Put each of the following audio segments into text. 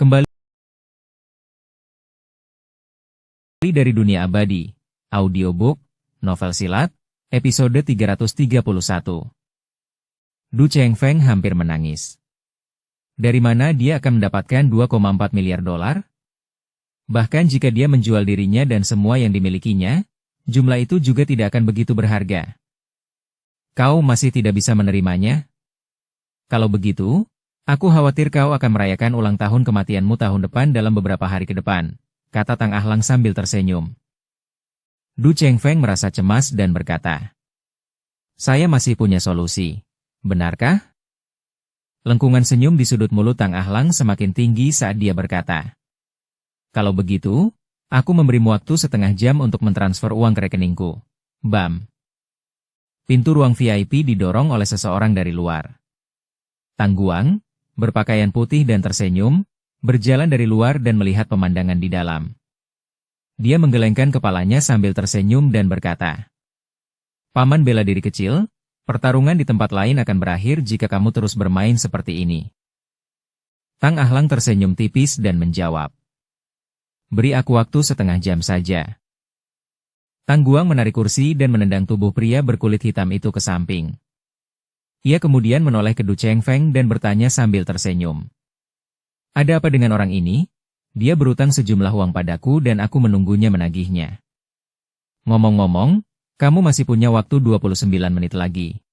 Kembali dari dunia abadi, audiobook, novel silat, episode 331. Du Chengfeng hampir menangis. Dari mana dia akan mendapatkan 2,4 miliar dolar? Bahkan jika dia menjual dirinya dan semua yang dimilikinya, jumlah itu juga tidak akan begitu berharga. Kau masih tidak bisa menerimanya? Kalau begitu, aku khawatir kau akan merayakan ulang tahun kematianmu tahun depan dalam beberapa hari ke depan, kata Tang Ahlang sambil tersenyum. Du Chengfeng merasa cemas dan berkata, "Saya masih punya solusi. Benarkah?" Lengkungan senyum di sudut mulut Tang Ahlang semakin tinggi saat dia berkata, "Kalau begitu, aku memberimu waktu setengah jam untuk mentransfer uang ke rekeningku." Bam! Pintu ruang VIP didorong oleh seseorang dari luar. Tang Guang, berpakaian putih dan tersenyum, berjalan dari luar dan melihat pemandangan di dalam. Dia menggelengkan kepalanya sambil tersenyum dan berkata, "Paman bela diri kecil, pertarungan di tempat lain akan berakhir jika kamu terus bermain seperti ini." Tang Ahlang tersenyum tipis dan menjawab, "Beri aku waktu setengah jam saja." Tang Guang menarik kursi dan menendang tubuh pria berkulit hitam itu ke samping. Ia kemudian menoleh ke Du Chengfeng dan bertanya sambil tersenyum, "Ada apa dengan orang ini? Dia berutang sejumlah uang padaku dan aku menunggunya menagihnya. Ngomong-ngomong, kamu masih punya waktu 29 menit lagi."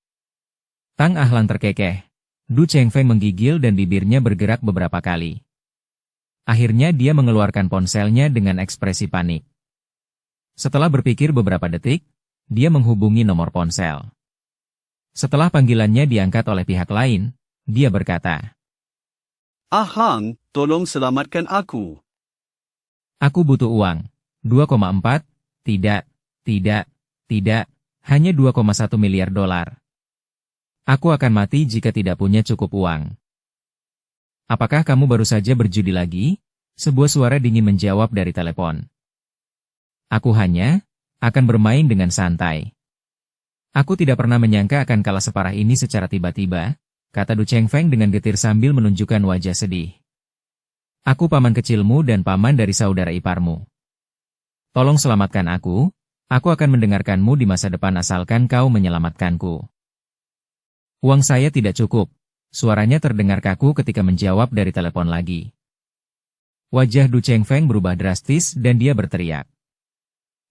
Tang Ahlang terkekeh. Du Chengfeng menggigil dan bibirnya bergerak beberapa kali. Akhirnya dia mengeluarkan ponselnya dengan ekspresi panik. Setelah berpikir beberapa detik, dia menghubungi nomor ponsel. Setelah panggilannya diangkat oleh pihak lain, dia berkata, "Ahlang, tolong selamatkan aku." "Aku butuh uang. 2,4, tidak, hanya 2,1 miliar dolar. Aku akan mati jika tidak punya cukup uang." "Apakah kamu baru saja berjudi lagi?" Sebuah suara dingin menjawab dari telepon. "Aku hanya akan bermain dengan santai. Aku tidak pernah menyangka akan kalah separah ini secara tiba-tiba," kata Du Chengfeng dengan getir sambil menunjukkan wajah sedih. "Aku paman kecilmu dan paman dari saudara iparmu. Tolong selamatkan aku akan mendengarkanmu di masa depan asalkan kau menyelamatkanku." "Uang saya tidak cukup," suaranya terdengar kaku ketika menjawab dari telepon lagi. Wajah Du Chengfeng berubah drastis dan dia berteriak,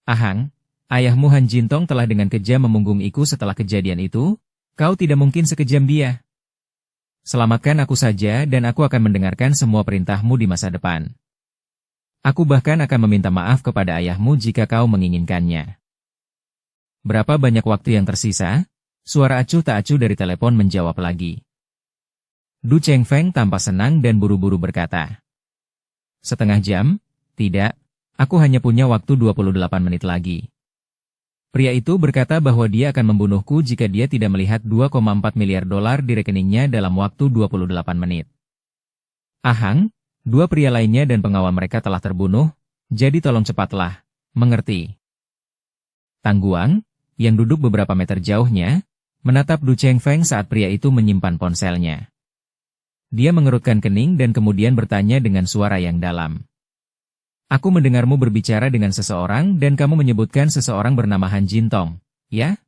"Ahang, ayahmu Han Jintong telah dengan kejam memunggungiku setelah kejadian itu, kau tidak mungkin sekejam dia. Selamatkan aku saja dan aku akan mendengarkan semua perintahmu di masa depan. Aku bahkan akan meminta maaf kepada ayahmu jika kau menginginkannya." "Berapa banyak waktu yang tersisa?" Suara acuh tak acuh dari telepon menjawab lagi. Du Chengfeng tampak senang dan buru-buru berkata, "Setengah jam? Tidak. Aku hanya punya waktu 28 menit lagi." Pria itu berkata bahwa dia akan membunuhku jika dia tidak melihat 2,4 miliar dolar di rekeningnya dalam waktu 28 menit. "Ahang, dua pria lainnya dan pengawal mereka telah terbunuh, jadi tolong cepatlah, mengerti?" Tang Guang, yang duduk beberapa meter jauhnya, menatap Du Chengfeng saat pria itu menyimpan ponselnya. Dia mengerutkan kening dan kemudian bertanya dengan suara yang dalam, "Aku mendengarmu berbicara dengan seseorang dan kamu menyebutkan seseorang bernama Han Jintong, ya?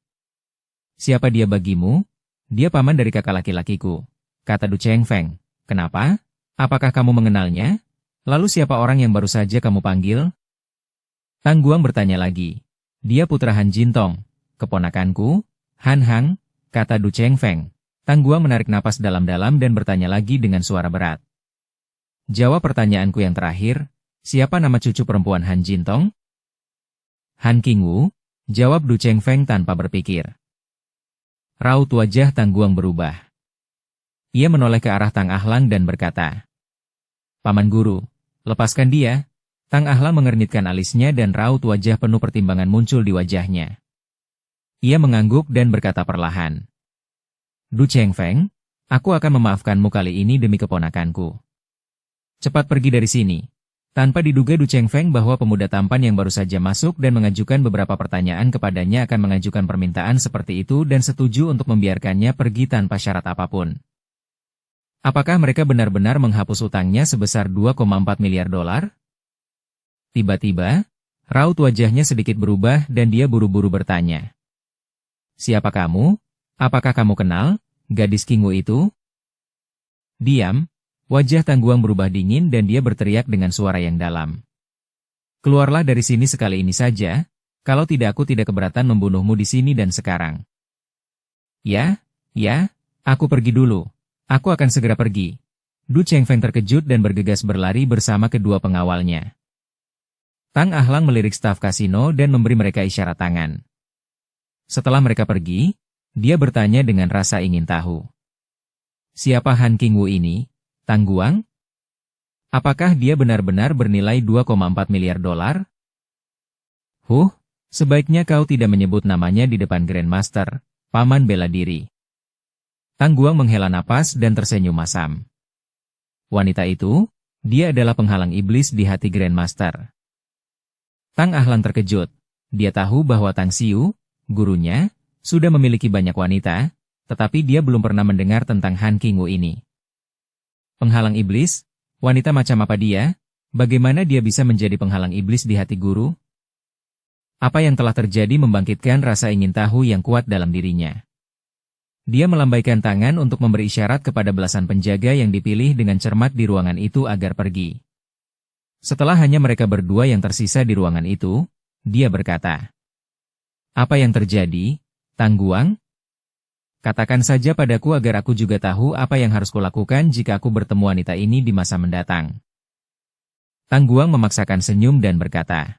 Siapa dia bagimu?" "Dia paman dari kakak laki-lakiku," kata Du Chengfeng. "Kenapa? Apakah kamu mengenalnya? Lalu siapa orang yang baru saja kamu panggil?" Tang Guang bertanya lagi. "Dia putra Han Jintong, keponakanku, Han Hang," kata Du Chengfeng. Tang Guang menarik napas dalam-dalam dan bertanya lagi dengan suara berat. "Jawab pertanyaanku yang terakhir. Siapa nama cucu perempuan Han Jintong?" "Han Qingwu," jawab Du Chengfeng tanpa berpikir. Raut wajah Tang Guang berubah. Ia menoleh ke arah Tang Ahlang dan berkata, "Paman guru, lepaskan dia." Tang Ahlang mengernyitkan alisnya dan raut wajah penuh pertimbangan muncul di wajahnya. Ia mengangguk dan berkata perlahan, "Du Chengfeng, aku akan memaafkanmu kali ini demi keponakanku. Cepat pergi dari sini." Tanpa diduga Du Chengfeng bahwa pemuda tampan yang baru saja masuk dan mengajukan beberapa pertanyaan kepadanya akan mengajukan permintaan seperti itu dan setuju untuk membiarkannya pergi tanpa syarat apapun. Apakah mereka benar-benar menghapus utangnya sebesar 2,4 miliar dolar? Tiba-tiba, raut wajahnya sedikit berubah dan dia buru-buru bertanya. Siapa kamu? Apakah kamu kenal gadis Kingwu itu? Diam, wajah Tang Guang berubah dingin dan dia berteriak dengan suara yang dalam. Keluarlah dari sini sekali ini saja, kalau tidak aku tidak keberatan membunuhmu di sini dan sekarang. Ya, aku pergi dulu. Aku akan segera pergi. Du Chengfeng terkejut dan bergegas berlari bersama kedua pengawalnya. Tang Ahlang melirik staf kasino dan memberi mereka isyarat tangan. Setelah mereka pergi, dia bertanya dengan rasa ingin tahu. Siapa Han Kingwu ini, Tang Guang? Apakah dia benar-benar bernilai 2,4 miliar dolar? Sebaiknya kau tidak menyebut namanya di depan Grandmaster, paman bela diri. Tang Guang menghela napas dan tersenyum masam. Wanita itu, dia adalah penghalang iblis di hati Grandmaster. Tang Ahlang terkejut. Dia tahu bahwa Tang Xiu, gurunya, sudah memiliki banyak wanita, tetapi dia belum pernah mendengar tentang Han Kingwu ini. Penghalang iblis? Wanita macam apa dia? Bagaimana dia bisa menjadi penghalang iblis di hati guru? Apa yang telah terjadi membangkitkan rasa ingin tahu yang kuat dalam dirinya. Dia melambaikan tangan untuk memberi isyarat kepada belasan penjaga yang dipilih dengan cermat di ruangan itu agar pergi. Setelah hanya mereka berdua yang tersisa di ruangan itu, dia berkata, "Apa yang terjadi, Tang Guang? Katakan saja padaku agar aku juga tahu apa yang harus kulakukan jika aku bertemu wanita ini di masa mendatang." Tang Guang memaksakan senyum dan berkata,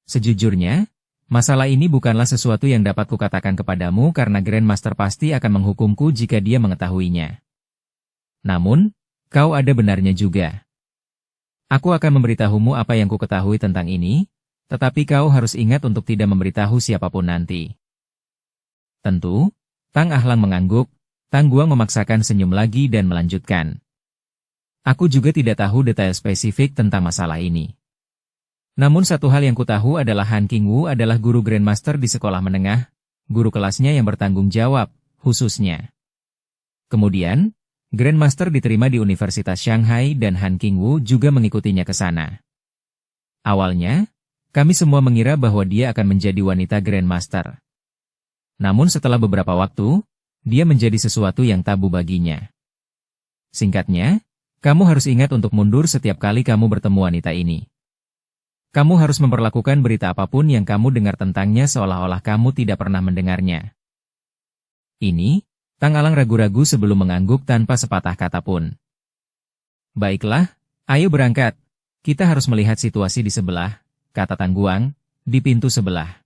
"Sejujurnya, masalah ini bukanlah sesuatu yang dapat kukatakan kepadamu karena Grandmaster pasti akan menghukumku jika dia mengetahuinya. Namun, kau ada benarnya juga. Aku akan memberitahumu apa yang kuketahui tentang ini, tetapi kau harus ingat untuk tidak memberitahu siapapun nanti." Tentu, Tang Ahlang mengangguk. Tang Guang memaksakan senyum lagi dan melanjutkan. "Aku juga tidak tahu detail spesifik tentang masalah ini. Namun satu hal yang kutahu adalah Han Kingwu adalah guru Grandmaster di sekolah menengah, guru kelasnya yang bertanggung jawab, khususnya. Kemudian, Grandmaster diterima di Universitas Shanghai dan Han Kingwu juga mengikutinya ke sana. Awalnya, kami semua mengira bahwa dia akan menjadi wanita Grandmaster. Namun setelah beberapa waktu, dia menjadi sesuatu yang tabu baginya. Singkatnya, kamu harus ingat untuk mundur setiap kali kamu bertemu wanita ini. Kamu harus memperlakukan berita apapun yang kamu dengar tentangnya seolah-olah kamu tidak pernah mendengarnya." Ini, Tang Ahlang ragu-ragu sebelum mengangguk tanpa sepatah kata pun. "Baiklah, ayo berangkat. Kita harus melihat situasi di sebelah," kata Tang Guang, "di pintu sebelah."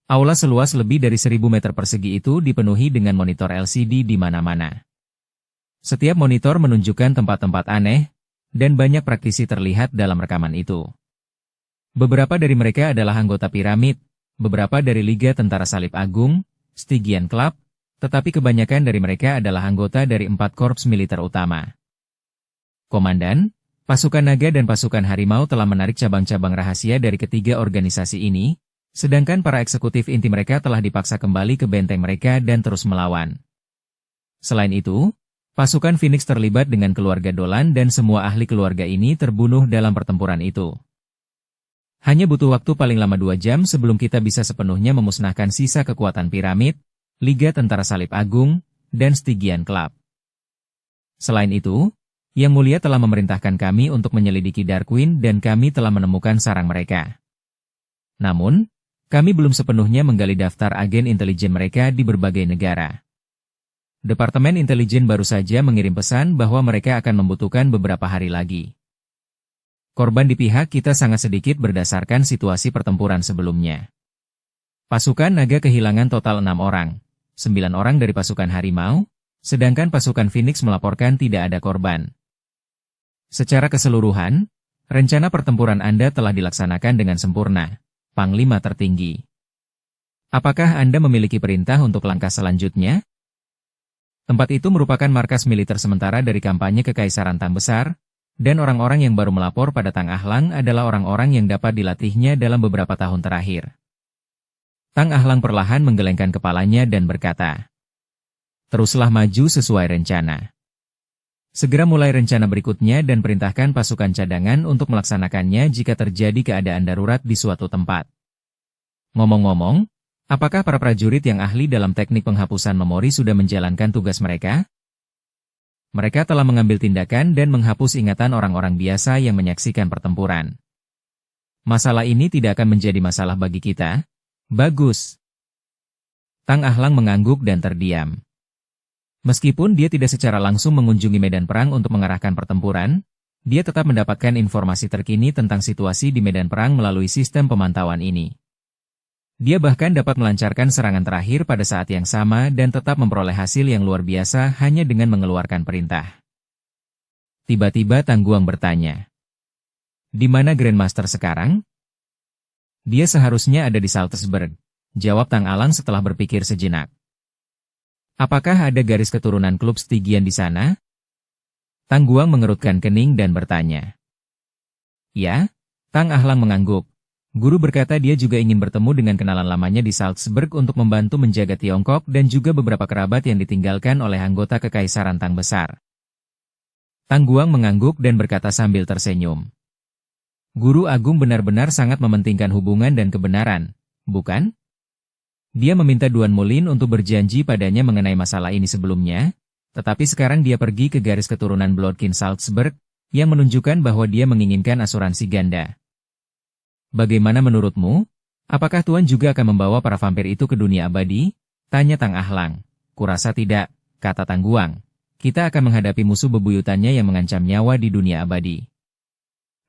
Aula seluas lebih dari 1.000 meter persegi itu dipenuhi dengan monitor LCD di mana-mana. Setiap monitor menunjukkan tempat-tempat aneh, dan banyak praktisi terlihat dalam rekaman itu. Beberapa dari mereka adalah anggota piramid, beberapa dari Liga Tentara Salib Agung, Stygian Club, tetapi kebanyakan dari mereka adalah anggota dari 4 korps militer utama. Komandan, pasukan naga dan pasukan harimau telah menarik cabang-cabang rahasia dari ketiga organisasi ini, sedangkan para eksekutif inti mereka telah dipaksa kembali ke benteng mereka dan terus melawan. Selain itu, pasukan Phoenix terlibat dengan keluarga Dolan dan semua ahli keluarga ini terbunuh dalam pertempuran itu. Hanya butuh waktu paling lama 2 jam sebelum kita bisa sepenuhnya memusnahkan sisa kekuatan piramid, Liga Tentara Salib Agung, dan Stygian Club. Selain itu, Yang Mulia telah memerintahkan kami untuk menyelidiki Darkwing dan kami telah menemukan sarang mereka. Namun, kami belum sepenuhnya menggali daftar agen intelijen mereka di berbagai negara. Departemen Intelijen baru saja mengirim pesan bahwa mereka akan membutuhkan beberapa hari lagi. Korban di pihak kita sangat sedikit berdasarkan situasi pertempuran sebelumnya. Pasukan naga kehilangan total 6 orang, 9 orang dari pasukan harimau, sedangkan pasukan Phoenix melaporkan tidak ada korban. Secara keseluruhan, rencana pertempuran Anda telah dilaksanakan dengan sempurna, Panglima tertinggi. Apakah Anda memiliki perintah untuk langkah selanjutnya? Tempat itu merupakan markas militer sementara dari kampanye Kekaisaran Tang Besar, dan orang-orang yang baru melapor pada Tang Ahlang adalah orang-orang yang dapat dilatihnya dalam beberapa tahun terakhir. Tang Ahlang perlahan menggelengkan kepalanya dan berkata, "Teruslah maju sesuai rencana." Segera mulai rencana berikutnya dan perintahkan pasukan cadangan untuk melaksanakannya jika terjadi keadaan darurat di suatu tempat. Ngomong-ngomong, apakah para prajurit yang ahli dalam teknik penghapusan memori sudah menjalankan tugas mereka? Mereka telah mengambil tindakan dan menghapus ingatan orang-orang biasa yang menyaksikan pertempuran. Masalah ini tidak akan menjadi masalah bagi kita. Bagus. Tang Ahlang mengangguk dan terdiam. Meskipun dia tidak secara langsung mengunjungi medan perang untuk mengarahkan pertempuran, dia tetap mendapatkan informasi terkini tentang situasi di medan perang melalui sistem pemantauan ini. Dia bahkan dapat melancarkan serangan terakhir pada saat yang sama dan tetap memperoleh hasil yang luar biasa hanya dengan mengeluarkan perintah. Tiba-tiba Tang Guang bertanya, "Di mana Grandmaster sekarang?" "Dia seharusnya ada di Salzburg," jawab Tang Ahlang setelah berpikir sejenak. "Apakah ada garis keturunan klub Stygian di sana?" Tang Guang mengerutkan kening dan bertanya. "Ya," Tang Ahlang mengangguk. Guru berkata dia juga ingin bertemu dengan kenalan lamanya di Salzburg untuk membantu menjaga Tiongkok dan juga beberapa kerabat yang ditinggalkan oleh anggota Kekaisaran Tang Besar. Tang Guang mengangguk dan berkata sambil tersenyum. "Guru Agung benar-benar sangat mementingkan hubungan dan kebenaran, bukan?" Dia meminta Duan Mulin untuk berjanji padanya mengenai masalah ini sebelumnya, tetapi sekarang dia pergi ke garis keturunan Bloodkin Salzburg, yang menunjukkan bahwa dia menginginkan asuransi ganda. "Bagaimana menurutmu? Apakah Tuan juga akan membawa para vampir itu ke dunia abadi?" tanya Tang Ahlang. "Kurasa tidak," kata Tang Guang. "Kita akan menghadapi musuh bebuyutannya yang mengancam nyawa di dunia abadi.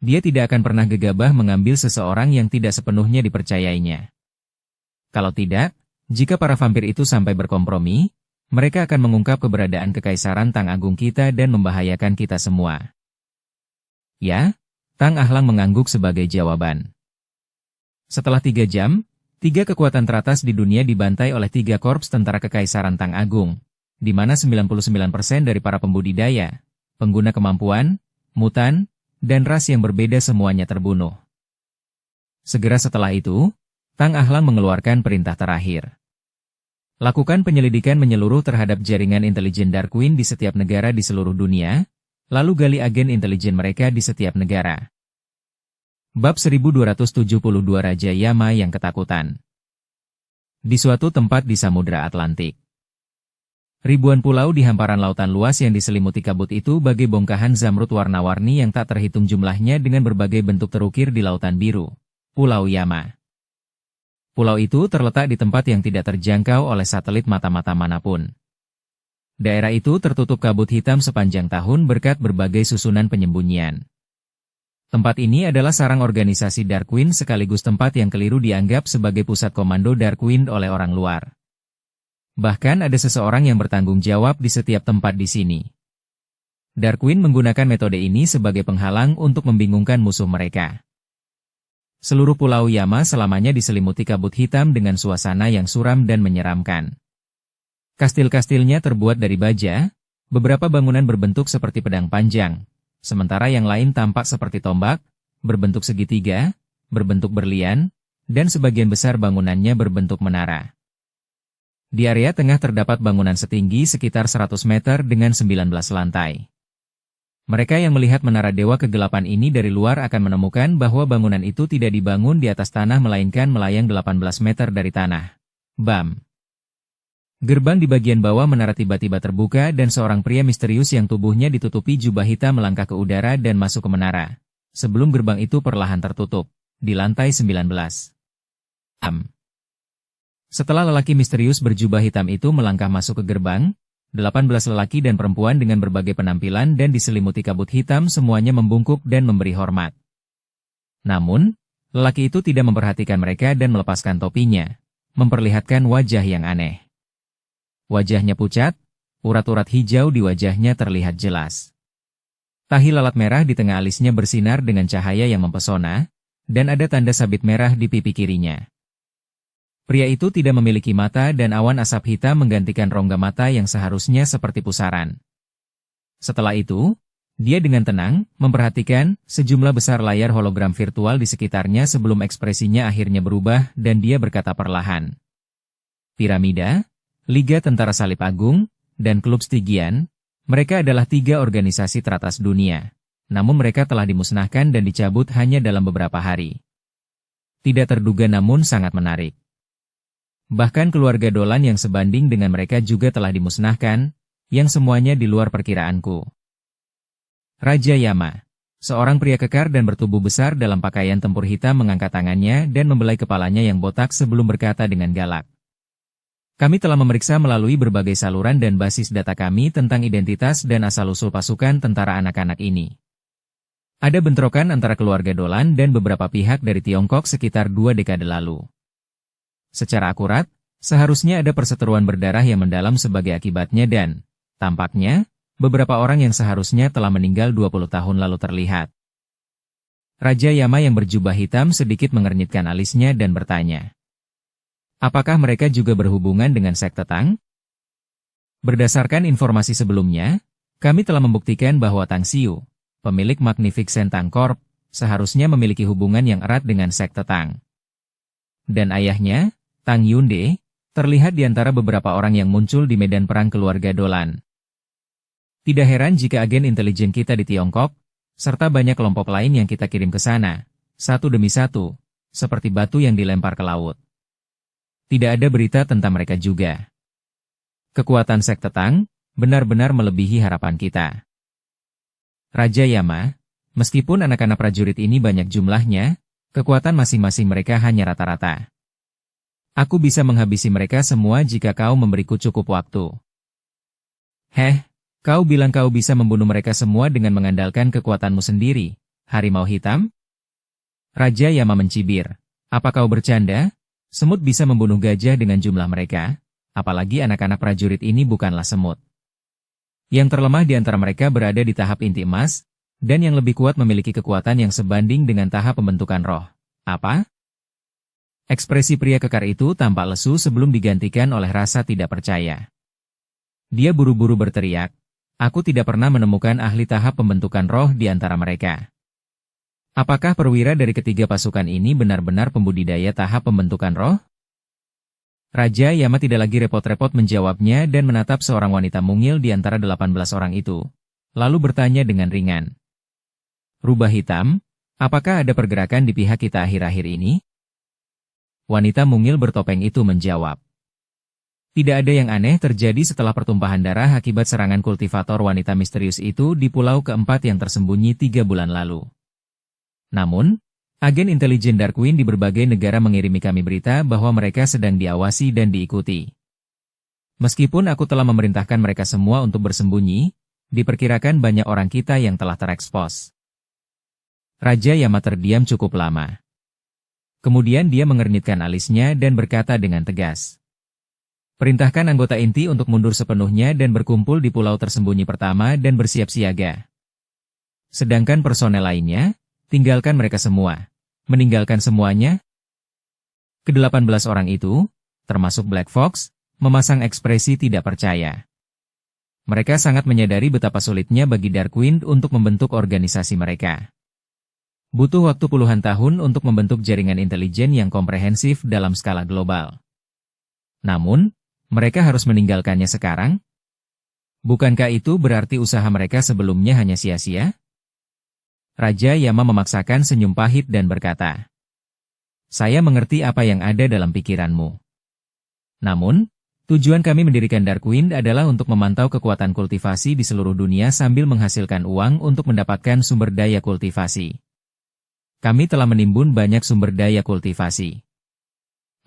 Dia tidak akan pernah gegabah mengambil seseorang yang tidak sepenuhnya dipercayainya. Kalau tidak, jika para vampir itu sampai berkompromi, mereka akan mengungkap keberadaan Kekaisaran Tang Agung kita dan membahayakan kita semua." "Ya?" Tang Ahlang mengangguk sebagai jawaban. Setelah 3 jam, 3 kekuatan teratas di dunia dibantai oleh 3 korps tentara Kekaisaran Tang Agung, di mana 99% dari para pembudidaya, pengguna kemampuan, mutan, dan ras yang berbeda semuanya terbunuh. Segera setelah itu, Tang Ahlang mengeluarkan perintah terakhir. "Lakukan penyelidikan menyeluruh terhadap jaringan intelijen Darkwing di setiap negara di seluruh dunia, lalu gali agen intelijen mereka di setiap negara." Bab 1272 Raja Yama yang ketakutan. Di suatu tempat di Samudra Atlantik, ribuan pulau di hamparan lautan luas yang diselimuti kabut itu bagai bongkahan zamrud warna-warni yang tak terhitung jumlahnya dengan berbagai bentuk terukir di lautan biru. Pulau Yama. Pulau itu terletak di tempat yang tidak terjangkau oleh satelit mata-mata manapun. Daerah itu tertutup kabut hitam sepanjang tahun berkat berbagai susunan penyembunyian. Tempat ini adalah sarang organisasi Darkwing sekaligus tempat yang keliru dianggap sebagai pusat komando Darkwing oleh orang luar. Bahkan ada seseorang yang bertanggung jawab di setiap tempat di sini. Darkwing menggunakan metode ini sebagai penghalang untuk membingungkan musuh mereka. Seluruh Pulau Yama selamanya diselimuti kabut hitam dengan suasana yang suram dan menyeramkan. Kastil-kastilnya terbuat dari baja, beberapa bangunan berbentuk seperti pedang panjang, sementara yang lain tampak seperti tombak, berbentuk segitiga, berbentuk berlian, dan sebagian besar bangunannya berbentuk menara. Di area tengah terdapat bangunan setinggi sekitar 100 meter dengan 19 lantai. Mereka yang melihat menara Dewa Kegelapan ini dari luar akan menemukan bahwa bangunan itu tidak dibangun di atas tanah melainkan melayang 18 meter dari tanah. Bam! Gerbang di bagian bawah menara tiba-tiba terbuka dan seorang pria misterius yang tubuhnya ditutupi jubah hitam melangkah ke udara dan masuk ke menara. Sebelum gerbang itu perlahan tertutup, di lantai 19. Setelah lelaki misterius berjubah hitam itu melangkah masuk ke gerbang, 18 lelaki dan perempuan dengan berbagai penampilan dan diselimuti kabut hitam semuanya membungkuk dan memberi hormat. Namun, lelaki itu tidak memperhatikan mereka dan melepaskan topinya, memperlihatkan wajah yang aneh. Wajahnya pucat, urat-urat hijau di wajahnya terlihat jelas. Tahi lalat merah di tengah alisnya bersinar dengan cahaya yang mempesona, dan ada tanda sabit merah di pipi kirinya. Pria itu tidak memiliki mata dan awan asap hitam menggantikan rongga mata yang seharusnya seperti pusaran. Setelah itu, dia dengan tenang memperhatikan sejumlah besar layar hologram virtual di sekitarnya sebelum ekspresinya akhirnya berubah dan dia berkata perlahan. Piramida, Liga Tentara Salib Agung, dan Klub Stygian, Mereka adalah 3 organisasi teratas dunia. Namun mereka telah dimusnahkan dan dicabut hanya dalam beberapa hari. Tidak terduga namun sangat menarik. Bahkan keluarga Dolan yang sebanding dengan mereka juga telah dimusnahkan, yang semuanya di luar perkiraanku. Raja Yama, seorang pria kekar dan bertubuh besar dalam pakaian tempur hitam mengangkat tangannya dan membelai kepalanya yang botak sebelum berkata dengan galak. Kami telah memeriksa melalui berbagai saluran dan basis data kami tentang identitas dan asal-usul pasukan tentara anak-anak ini. Ada bentrokan antara keluarga Dolan dan beberapa pihak dari Tiongkok sekitar 2 dekade lalu. Secara akurat, seharusnya ada perseteruan berdarah yang mendalam sebagai akibatnya dan, tampaknya, beberapa orang yang seharusnya telah meninggal 20 tahun lalu terlihat. Raja Yama yang berjubah hitam sedikit mengernyitkan alisnya dan bertanya. Apakah mereka juga berhubungan dengan sekte Tang? Berdasarkan informasi sebelumnya, kami telah membuktikan bahwa Tang Xiu, pemilik Magnificent Tang Corp, seharusnya memiliki hubungan yang erat dengan sekte Tang. Dan ayahnya, Tang Yunde, terlihat di antara beberapa orang yang muncul di medan perang keluarga Dolan. Tidak heran jika agen intelijen kita di Tiongkok, serta banyak kelompok lain yang kita kirim ke sana, satu demi satu, seperti batu yang dilempar ke laut. Tidak ada berita tentang mereka juga. Kekuatan sekte Tang benar-benar melebihi harapan kita. Raja Yama, meskipun anak-anak prajurit ini banyak jumlahnya, kekuatan masing-masing mereka hanya rata-rata. Aku bisa menghabisi mereka semua jika kau memberiku cukup waktu. Kau bilang kau bisa membunuh mereka semua dengan mengandalkan kekuatanmu sendiri, harimau hitam? Raja Yama mencibir. Apa kau bercanda? Semut bisa membunuh gajah dengan jumlah mereka, apalagi anak-anak prajurit ini bukanlah semut. Yang terlemah di antara mereka berada di tahap inti emas, dan yang lebih kuat memiliki kekuatan yang sebanding dengan tahap pembentukan roh. Apa? Ekspresi pria kekar itu tampak lesu sebelum digantikan oleh rasa tidak percaya. Dia buru-buru berteriak, aku tidak pernah menemukan ahli tahap pembentukan roh di antara mereka. Apakah perwira dari ketiga pasukan ini benar-benar pembudidaya tahap pembentukan roh? Raja Yama tidak lagi repot-repot menjawabnya dan menatap seorang wanita mungil di antara 18 orang itu, lalu bertanya dengan ringan. Rubah hitam, apakah ada pergerakan di pihak kita akhir-akhir ini? Wanita mungil bertopeng itu menjawab. Tidak ada yang aneh terjadi setelah pertumpahan darah akibat serangan kultivator wanita misterius itu di pulau keempat yang tersembunyi 3 bulan lalu. Namun, agen intelijen Darkwing di berbagai negara mengirimi kami berita bahwa mereka sedang diawasi dan diikuti. Meskipun aku telah memerintahkan mereka semua untuk bersembunyi, diperkirakan banyak orang kita yang telah terekspos. Raja Yama terdiam cukup lama. Kemudian dia mengernyitkan alisnya dan berkata dengan tegas. Perintahkan anggota inti untuk mundur sepenuhnya dan berkumpul di pulau tersembunyi pertama dan bersiap siaga. Sedangkan personel lainnya, tinggalkan mereka semua. Meninggalkan semuanya? Ke-18 orang itu, termasuk Black Fox, memasang ekspresi tidak percaya. Mereka sangat menyadari betapa sulitnya bagi Darkwing untuk membentuk organisasi mereka. Butuh waktu puluhan tahun untuk membentuk jaringan intelijen yang komprehensif dalam skala global. Namun, mereka harus meninggalkannya sekarang? Bukankah itu berarti usaha mereka sebelumnya hanya sia-sia? Raja Yama memaksakan senyum pahit dan berkata, saya mengerti apa yang ada dalam pikiranmu. Namun, tujuan kami mendirikan Darkwing adalah untuk memantau kekuatan kultivasi di seluruh dunia sambil menghasilkan uang untuk mendapatkan sumber daya kultivasi. Kami telah menimbun banyak sumber daya kultivasi.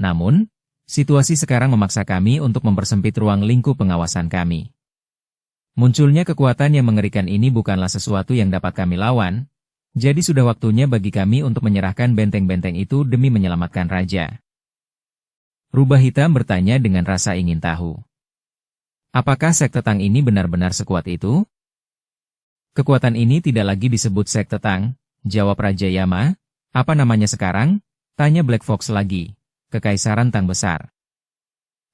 Namun, situasi sekarang memaksa kami untuk mempersempit ruang lingkup pengawasan kami. Munculnya kekuatan yang mengerikan ini bukanlah sesuatu yang dapat kami lawan, jadi sudah waktunya bagi kami untuk menyerahkan benteng-benteng itu demi menyelamatkan raja. Rubah hitam bertanya dengan rasa ingin tahu. Apakah sekte Tang ini benar-benar sekuat itu? Kekuatan ini tidak lagi disebut sekte Tang, jawab Raja Yama. Apa namanya sekarang? Tanya Black Fox lagi. Kekaisaran Tang Besar.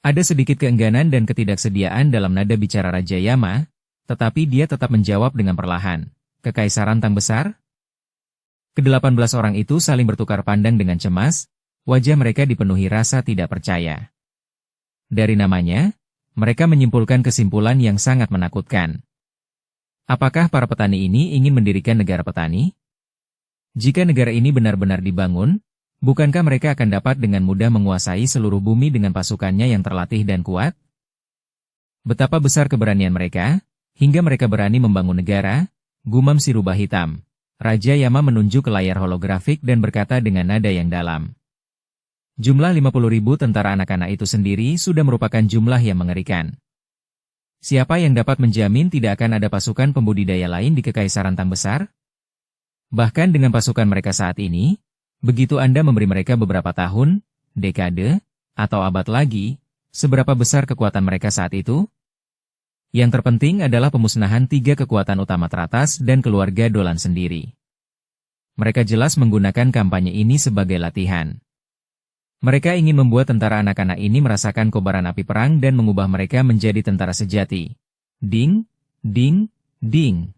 Ada sedikit keengganan dan ketidaksediaan dalam nada bicara Raja Yama, tetapi dia tetap menjawab dengan perlahan. Kekaisaran Tang Besar? Ke-18 orang itu saling bertukar pandang dengan cemas, wajah mereka dipenuhi rasa tidak percaya. Dari namanya, mereka menyimpulkan kesimpulan yang sangat menakutkan. Apakah para petani ini ingin mendirikan negara petani? Jika negara ini benar-benar dibangun, bukankah mereka akan dapat dengan mudah menguasai seluruh bumi dengan pasukannya yang terlatih dan kuat? Betapa besar keberanian mereka, hingga mereka berani membangun negara, gumam si rubah hitam. Raja Yama menunjuk ke layar holografik dan berkata dengan nada yang dalam. Jumlah 50.000 tentara anak-anak itu sendiri sudah merupakan jumlah yang mengerikan. Siapa yang dapat menjamin tidak akan ada pasukan pembudidaya lain di Kekaisaran Tang Besar? Bahkan dengan pasukan mereka saat ini, begitu Anda memberi mereka beberapa tahun, dekade, atau abad lagi, seberapa besar kekuatan mereka saat itu? Yang terpenting adalah pemusnahan 3 kekuatan utama teratas dan keluarga Dolan sendiri. Mereka jelas menggunakan kampanye ini sebagai latihan. Mereka ingin membuat tentara anak-anak ini merasakan kobaran api perang dan mengubah mereka menjadi tentara sejati. Ding, ding, ding.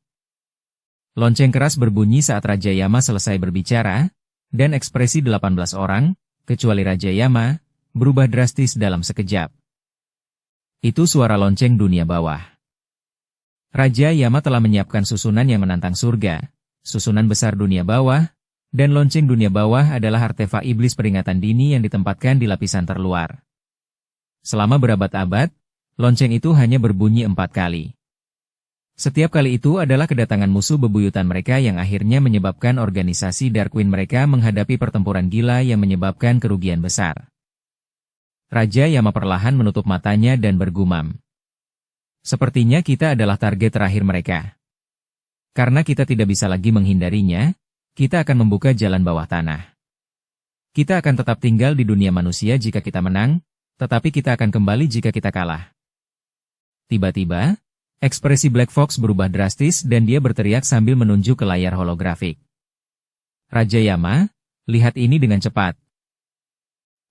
Lonceng keras berbunyi saat Raja Yama selesai berbicara, dan ekspresi 18 orang, kecuali Raja Yama, berubah drastis dalam sekejap. Itu suara lonceng dunia bawah. Raja Yama telah menyiapkan susunan yang menantang surga, susunan besar dunia bawah, dan lonceng dunia bawah adalah artefak iblis peringatan dini yang ditempatkan di lapisan terluar. Selama berabad-abad, lonceng itu hanya berbunyi 4 kali. Setiap kali itu adalah kedatangan musuh bebuyutan mereka yang akhirnya menyebabkan organisasi Dark Queen mereka menghadapi pertempuran gila yang menyebabkan kerugian besar. Raja Yama perlahan menutup matanya dan bergumam. Sepertinya kita adalah target terakhir mereka. Karena kita tidak bisa lagi menghindarinya, kita akan membuka jalan bawah tanah. Kita akan tetap tinggal di dunia manusia jika kita menang, tetapi kita akan kembali jika kita kalah. Tiba-tiba, ekspresi Black Fox berubah drastis dan dia berteriak sambil menunjuk ke layar holografik. Raja Yama, lihat ini dengan cepat.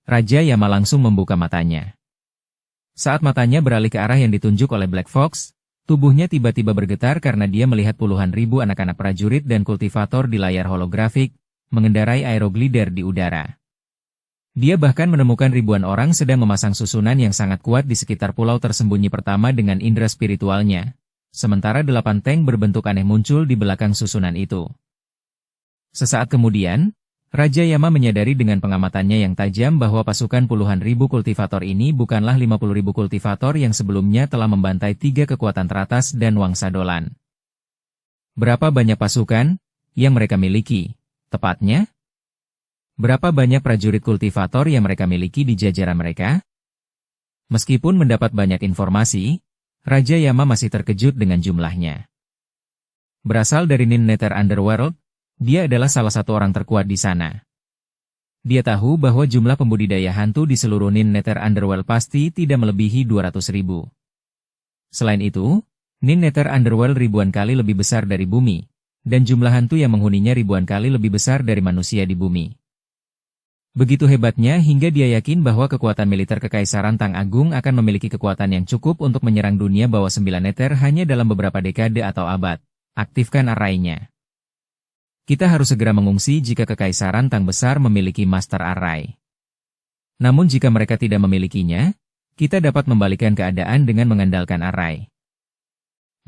Raja Yama langsung membuka matanya. Saat matanya beralih ke arah yang ditunjuk oleh Black Fox, tubuhnya tiba-tiba bergetar karena dia melihat puluhan ribu anak-anak prajurit dan kultivator di layar holografik, mengendarai aeroglider di udara. Dia bahkan menemukan ribuan orang sedang memasang susunan yang sangat kuat di sekitar pulau tersembunyi pertama dengan indera spiritualnya, sementara 8 tank berbentuk aneh muncul di belakang susunan itu. Sesaat kemudian, Raja Yama menyadari dengan pengamatannya yang tajam bahwa pasukan puluhan ribu kultivator ini bukanlah 50.000 kultivator yang sebelumnya telah membantai 3 kekuatan teratas dan Wangsa Dolan. Berapa banyak pasukan yang mereka miliki, tepatnya? Berapa banyak prajurit kultivator yang mereka miliki di jajaran mereka? Meskipun mendapat banyak informasi, Raja Yama masih terkejut dengan jumlahnya. Berasal dari Nin Nether Underworld, dia adalah salah satu orang terkuat di sana. Dia tahu bahwa jumlah pembudidaya hantu di seluruh Nin Nether Underworld pasti tidak melebihi 200.000. Selain itu, Nin Nether Underworld ribuan kali lebih besar dari bumi, dan jumlah hantu yang menghuninya ribuan kali lebih besar dari manusia di bumi. Begitu hebatnya hingga dia yakin bahwa kekuatan militer Kekaisaran Tang Agung akan memiliki kekuatan yang cukup untuk menyerang dunia bawah 9 Nether hanya dalam beberapa dekade atau abad. Aktifkan array-nya. Kita harus segera mengungsi jika Kekaisaran Tang Besar memiliki Master Array. Namun jika mereka tidak memilikinya, kita dapat membalikan keadaan dengan mengandalkan array.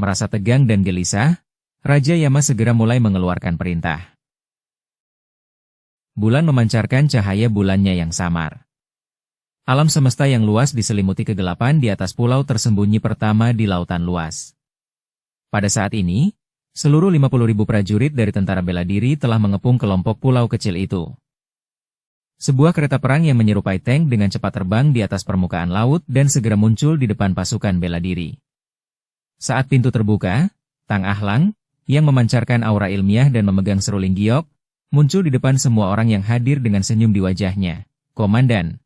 Merasa tegang dan gelisah, Raja Yama segera mulai mengeluarkan perintah. Bulan memancarkan cahaya bulannya yang samar. Alam semesta yang luas diselimuti kegelapan di atas pulau tersembunyi pertama di lautan luas. Pada saat ini, seluruh 50.000 prajurit dari tentara bela diri telah mengepung kelompok pulau kecil itu. Sebuah kereta perang yang menyerupai tank dengan cepat terbang di atas permukaan laut dan segera muncul di depan pasukan bela diri. Saat pintu terbuka, Tang Ahlang, yang memancarkan aura ilmiah dan memegang seruling giok, muncul di depan semua orang yang hadir dengan senyum di wajahnya. Komandan.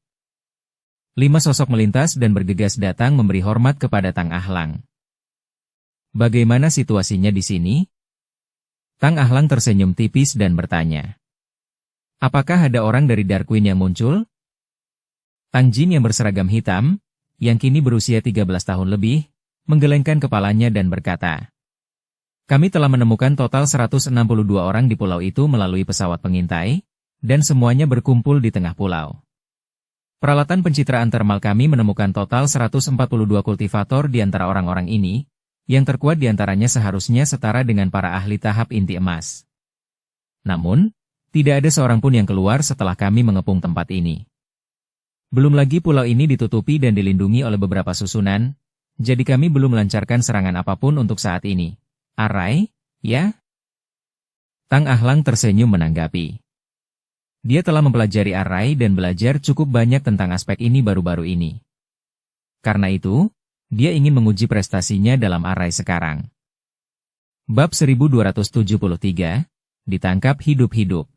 5 sosok melintas dan bergegas datang memberi hormat kepada Tang Ahlang. Bagaimana situasinya di sini? Tang Ahlang tersenyum tipis dan bertanya. Apakah ada orang dari Dark Queen yang muncul? Tang Jin yang berseragam hitam, yang kini berusia 13 tahun lebih, menggelengkan kepalanya dan berkata. Kami telah menemukan total 162 orang di pulau itu melalui pesawat pengintai, dan semuanya berkumpul di tengah pulau. Peralatan pencitraan termal kami menemukan total 142 kultivator di antara orang-orang ini, Yang terkuat di antaranya seharusnya setara dengan para ahli tahap inti emas. Namun, tidak ada seorang pun yang keluar setelah kami mengepung tempat ini. Belum lagi pulau ini ditutupi dan dilindungi oleh beberapa susunan, jadi kami belum melancarkan serangan apapun untuk saat ini. Arai, ya? Tang Ahlang tersenyum menanggapi. Dia telah mempelajari Arai dan belajar cukup banyak tentang aspek ini baru-baru ini. Karena itu, dia ingin menguji prestasinya dalam Arai sekarang. Bab 1273, ditangkap hidup-hidup.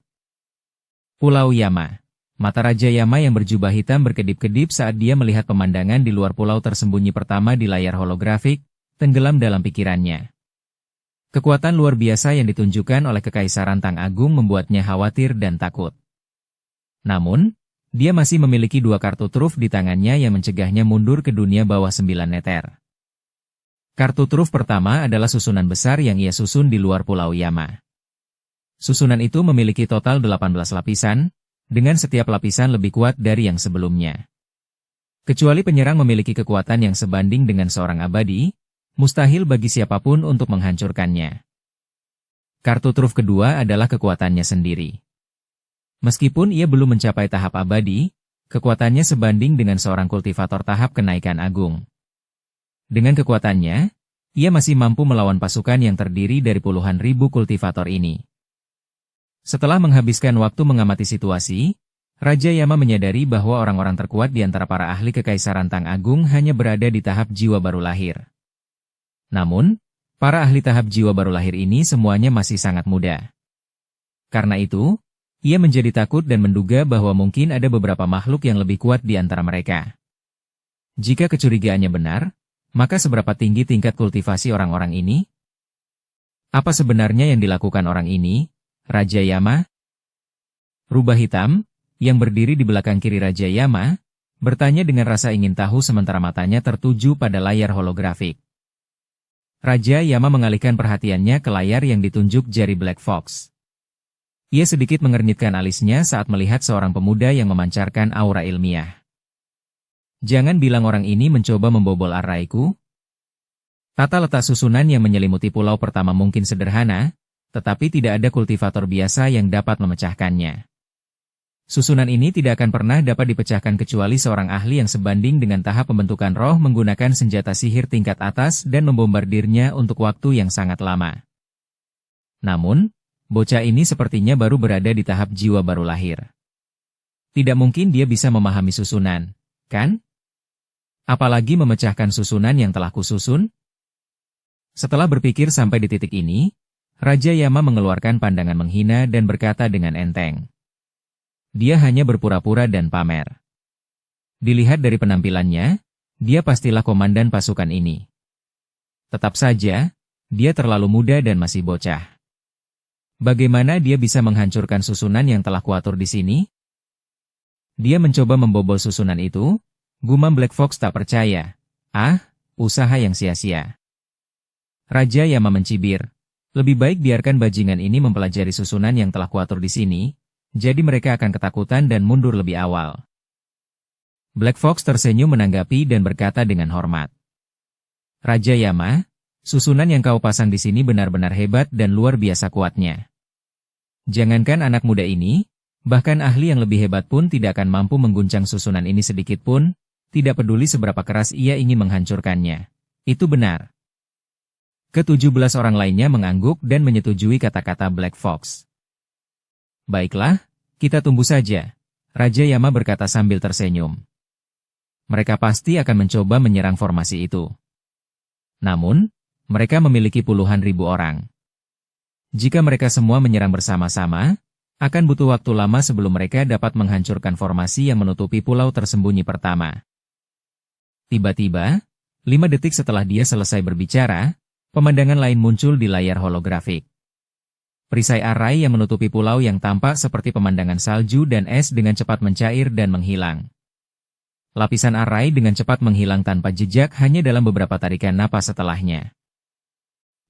Pulau Yama. Mata Raja Yama yang berjubah hitam berkedip-kedip saat dia melihat pemandangan di luar pulau tersembunyi pertama di layar holografik, tenggelam dalam pikirannya. Kekuatan luar biasa yang ditunjukkan oleh Kekaisaran Tang Agung membuatnya khawatir dan takut. Namun, dia masih memiliki 2 kartu truf di tangannya yang mencegahnya mundur ke dunia bawah 9 neter. Kartu truf pertama adalah susunan besar yang ia susun di luar Pulau Yama. Susunan itu memiliki total 18 lapisan, dengan setiap lapisan lebih kuat dari yang sebelumnya. Kecuali penyerang memiliki kekuatan yang sebanding dengan seorang abadi, mustahil bagi siapapun untuk menghancurkannya. Kartu truf kedua adalah kekuatannya sendiri. Meskipun ia belum mencapai tahap abadi, kekuatannya sebanding dengan seorang kultivator tahap kenaikan agung. Dengan kekuatannya, ia masih mampu melawan pasukan yang terdiri dari puluhan ribu kultivator ini. Setelah menghabiskan waktu mengamati situasi, Raja Yama menyadari bahwa orang-orang terkuat di antara para ahli Kekaisaran Tang Agung hanya berada di tahap jiwa baru lahir. Namun, para ahli tahap jiwa baru lahir ini semuanya masih sangat muda. Karena itu, ia menjadi takut dan menduga bahwa mungkin ada beberapa makhluk yang lebih kuat di antara mereka. Jika kecurigaannya benar, maka seberapa tinggi tingkat kultivasi orang-orang ini? Apa sebenarnya yang dilakukan orang ini, Raja Yama? Rubah hitam, yang berdiri di belakang kiri Raja Yama, bertanya dengan rasa ingin tahu sementara matanya tertuju pada layar holografik. Raja Yama mengalihkan perhatiannya ke layar yang ditunjuk jari Black Fox. Ia sedikit mengernyitkan alisnya saat melihat seorang pemuda yang memancarkan aura ilmiah. Jangan bilang orang ini mencoba membobol araiku. Tata letak susunan yang menyelimuti pulau pertama mungkin sederhana, tetapi tidak ada kultivator biasa yang dapat memecahkannya. Susunan ini tidak akan pernah dapat dipecahkan kecuali seorang ahli yang sebanding dengan tahap pembentukan roh menggunakan senjata sihir tingkat atas dan membombardirnya untuk waktu yang sangat lama. Namun, bocah ini sepertinya baru berada di tahap jiwa baru lahir. Tidak mungkin dia bisa memahami susunan, kan? Apalagi memecahkan susunan yang telah kususun? Setelah berpikir sampai di titik ini, Raja Yama mengeluarkan pandangan menghina dan berkata dengan enteng. Dia hanya berpura-pura dan pamer. Dilihat dari penampilannya, dia pastilah komandan pasukan ini. Tetap saja, dia terlalu muda dan masih bocah. Bagaimana dia bisa menghancurkan susunan yang telah kuatur di sini? Dia mencoba membobol susunan itu, gumam Black Fox tak percaya. Ah, usaha yang sia-sia. Raja Yama mencibir. Lebih baik biarkan bajingan ini mempelajari susunan yang telah kuatur di sini, jadi mereka akan ketakutan dan mundur lebih awal. Black Fox tersenyum menanggapi dan berkata dengan hormat. Raja Yama, susunan yang kau pasang di sini benar-benar hebat dan luar biasa kuatnya. Jangankan anak muda ini, bahkan ahli yang lebih hebat pun tidak akan mampu mengguncang susunan ini sedikit pun, tidak peduli seberapa keras ia ingin menghancurkannya. Itu benar. Ke-17 orang lainnya mengangguk dan menyetujui kata-kata Black Fox. Baiklah, kita tunggu saja, Raja Yama berkata sambil tersenyum. Mereka pasti akan mencoba menyerang formasi itu. Namun, mereka memiliki puluhan ribu orang. Jika mereka semua menyerang bersama-sama, akan butuh waktu lama sebelum mereka dapat menghancurkan formasi yang menutupi pulau tersembunyi pertama. Tiba-tiba, 5 detik setelah dia selesai berbicara, pemandangan lain muncul di layar holografik. Perisai Arai yang menutupi pulau yang tampak seperti pemandangan salju dan es dengan cepat mencair dan menghilang. Lapisan Arai dengan cepat menghilang tanpa jejak hanya dalam beberapa tarikan napas setelahnya.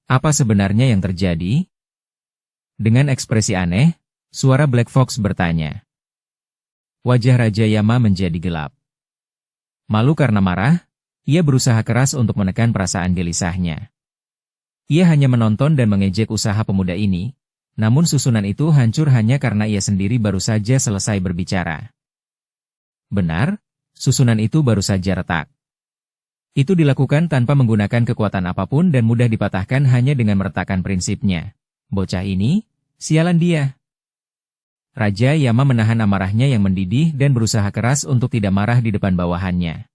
Apa sebenarnya yang terjadi? Dengan ekspresi aneh, suara Black Fox bertanya. Wajah Raja Yama menjadi gelap. Malu karena marah, ia berusaha keras untuk menekan perasaan gelisahnya. Ia hanya menonton dan mengejek usaha pemuda ini, namun susunan itu hancur hanya karena ia sendiri baru saja selesai berbicara. Benar, susunan itu baru saja retak. Itu dilakukan tanpa menggunakan kekuatan apapun dan mudah dipatahkan hanya dengan meretakkan prinsipnya. Bocah ini, sialan dia. Raja Yama menahan amarahnya yang mendidih dan berusaha keras untuk tidak marah di depan bawahannya.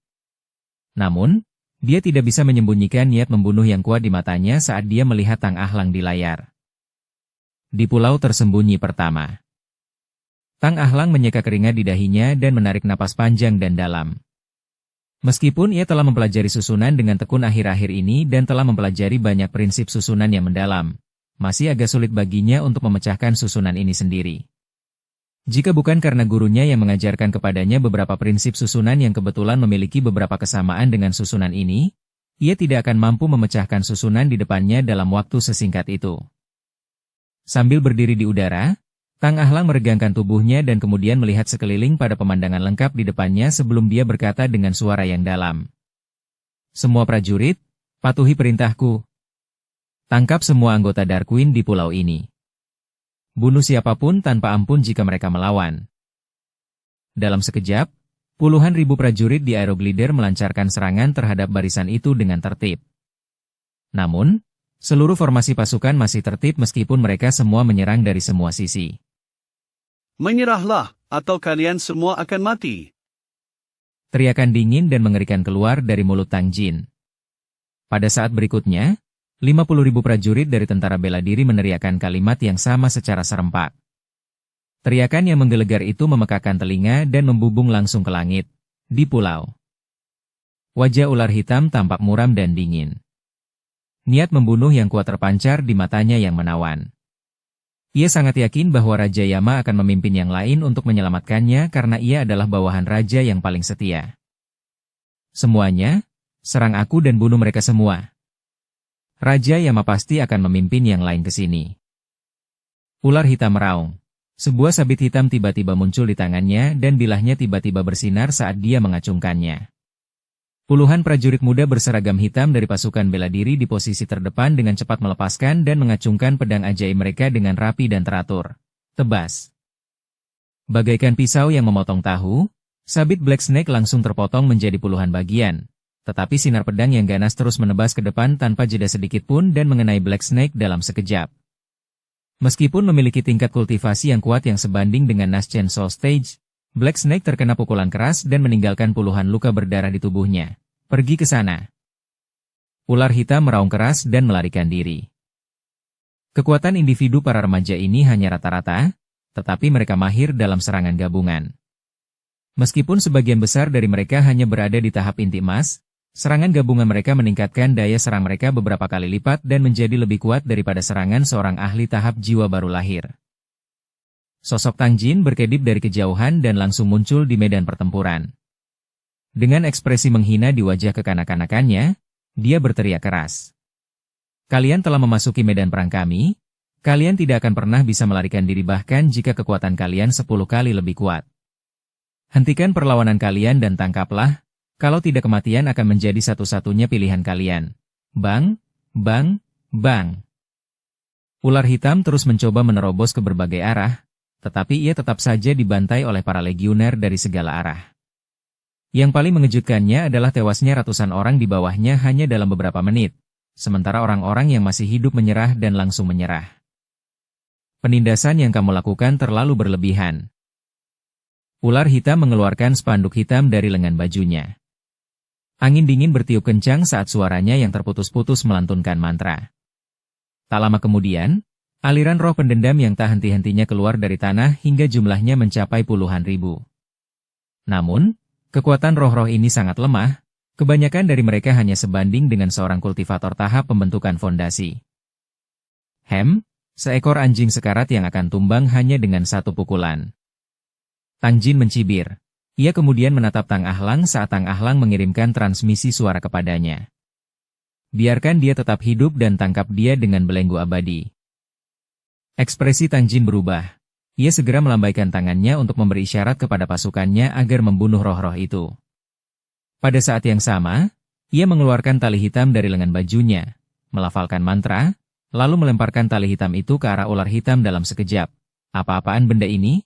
Namun, dia tidak bisa menyembunyikan niat membunuh yang kuat di matanya saat dia melihat Tang Ahlang di layar. Di pulau tersembunyi pertama. Tang Ahlang menyeka keringat di dahinya dan menarik napas panjang dan dalam. Meskipun ia telah mempelajari susunan dengan tekun akhir-akhir ini dan telah mempelajari banyak prinsip susunan yang mendalam, masih agak sulit baginya untuk memecahkan susunan ini sendiri. Jika bukan karena gurunya yang mengajarkan kepadanya beberapa prinsip susunan yang kebetulan memiliki beberapa kesamaan dengan susunan ini, ia tidak akan mampu memecahkan susunan di depannya dalam waktu sesingkat itu. Sambil berdiri di udara, Tang Ahlang meregangkan tubuhnya dan kemudian melihat sekeliling pada pemandangan lengkap di depannya sebelum dia berkata dengan suara yang dalam. Semua prajurit, patuhi perintahku. Tangkap semua anggota Darkwing di pulau ini. Bunuh siapapun tanpa ampun jika mereka melawan. Dalam sekejap, puluhan ribu prajurit di Aeroglider melancarkan serangan terhadap barisan itu dengan tertib. Namun, seluruh formasi pasukan masih tertib meskipun mereka semua menyerang dari semua sisi. Menyerahlah, atau kalian semua akan mati. Teriakan dingin dan mengerikan keluar dari mulut Tang Jin. Pada saat berikutnya, 50.000 prajurit dari tentara bela diri meneriakkan kalimat yang sama secara serempak. Teriakan yang menggelegar itu memekakkan telinga dan membubung langsung ke langit, di pulau. Wajah ular hitam tampak muram dan dingin. Niat membunuh yang kuat terpancar di matanya yang menawan. Ia sangat yakin bahwa Raja Yama akan memimpin yang lain untuk menyelamatkannya karena ia adalah bawahan raja yang paling setia. Semuanya, serang aku dan bunuh mereka semua. Raja Yama pasti akan memimpin yang lain ke sini. Ular hitam meraung. Sebuah sabit hitam tiba-tiba muncul di tangannya dan bilahnya tiba-tiba bersinar saat dia mengacungkannya. Puluhan prajurit muda berseragam hitam dari pasukan bela diri di posisi terdepan dengan cepat melepaskan dan mengacungkan pedang ajaib mereka dengan rapi dan teratur. Tebas. Bagaikan pisau yang memotong tahu, sabit Black Snake langsung terpotong menjadi puluhan bagian. Tetapi sinar pedang yang ganas terus menebas ke depan tanpa jeda sedikit pun dan mengenai Black Snake dalam sekejap. Meskipun memiliki tingkat kultivasi yang kuat yang sebanding dengan Naschen Soul Stage, Black Snake terkena pukulan keras dan meninggalkan puluhan luka berdarah di tubuhnya. Pergi ke sana. Ular hitam meraung keras dan melarikan diri. Kekuatan individu para remaja ini hanya rata-rata, tetapi mereka mahir dalam serangan gabungan. Meskipun sebagian besar dari mereka hanya berada di tahap inti emas, serangan gabungan mereka meningkatkan daya serang mereka beberapa kali lipat dan menjadi lebih kuat daripada serangan seorang ahli tahap jiwa baru lahir. Sosok Tang Jin berkedip dari kejauhan dan langsung muncul di medan pertempuran. Dengan ekspresi menghina di wajah kekanak-kanakannya, dia berteriak keras. Kalian telah memasuki medan perang kami, kalian tidak akan pernah bisa melarikan diri bahkan jika kekuatan kalian 10 kali lebih kuat. Hentikan perlawanan kalian dan tangkaplah, kalau tidak kematian akan menjadi satu-satunya pilihan kalian. Bang, bang, bang. Ular hitam terus mencoba menerobos ke berbagai arah, tetapi ia tetap saja dibantai oleh para legioner dari segala arah. Yang paling mengejutkannya adalah tewasnya ratusan orang di bawahnya hanya dalam beberapa menit, sementara orang-orang yang masih hidup menyerah dan langsung menyerah. Penindasan yang kamu lakukan terlalu berlebihan. Ular hitam mengeluarkan spanduk hitam dari lengan bajunya. Angin dingin bertiup kencang saat suaranya yang terputus-putus melantunkan mantra. Tak lama kemudian, aliran roh pendendam yang tak henti-hentinya keluar dari tanah hingga jumlahnya mencapai puluhan ribu. Namun, kekuatan roh-roh ini sangat lemah, kebanyakan dari mereka hanya sebanding dengan seorang kultivator tahap pembentukan fondasi. Seekor anjing sekarat yang akan tumbang hanya dengan satu pukulan. Tang Jin mencibir. Ia kemudian menatap Tang Ahlang saat Tang Ahlang mengirimkan transmisi suara kepadanya. Biarkan dia tetap hidup dan tangkap dia dengan belenggu abadi. Ekspresi Tang Jin berubah. Ia segera melambaikan tangannya untuk memberi isyarat kepada pasukannya agar membunuh roh-roh itu. Pada saat yang sama, ia mengeluarkan tali hitam dari lengan bajunya, melafalkan mantra, lalu melemparkan tali hitam itu ke arah ular hitam dalam sekejap. Apa-apaan benda ini?